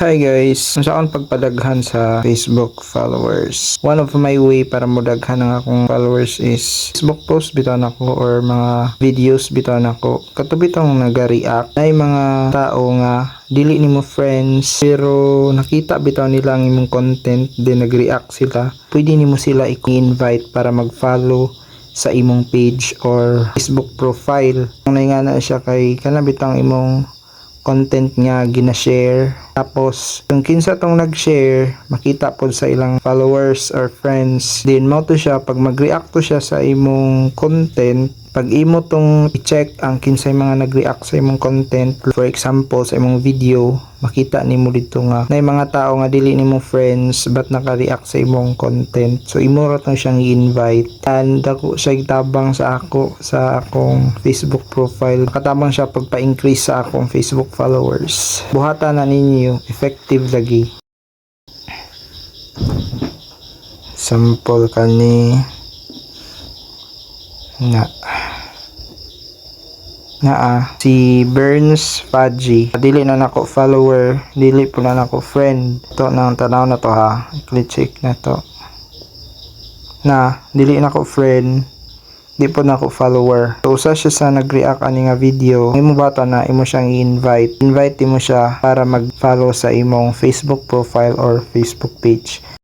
Hi guys, unsa akong pagpadaghan sa Facebook followers. One of my way para mo daghan ang akong followers is Facebook post biton ako or mga videos biton ako. Katubi tong naga-react na mga tao nga dili nimo friends pero nakita bitaw nila ang imong content then nag-react sila. Pwede nimo sila i-invite para mag-follow sa imong page or Facebook profile. Ang naingana siya kay kana bitang imong content nga gina-share, tapos kung kinsa tong nag-share makita pod sa ilang followers or friends, then mo to siya pag mag-react to siya sa imong content. Pag imo tong i-check ang kinsay mga nag-react sa imong content, for example sa imong video, makita nimo dito nga na mga tao nga dili nimo friends but naka-react sa imong content. So imo ra tong siyang i-invite, and ako siya gitabang sa akong Facebook profile. Katabang siya pagpa-increase sa akong Facebook followers. Buhatan na ninyo, effective lagi. Sample kani si Burns Fudgy, dili na nako follower, dili po na nako friend. To nang tanaw na to ha, click check na to na dili nako friend, di po nako follower. So usa siya sa nag-react ani nga video, imo bata na imo siyang i-invite mo siya para mag-follow sa imong Facebook profile or Facebook page.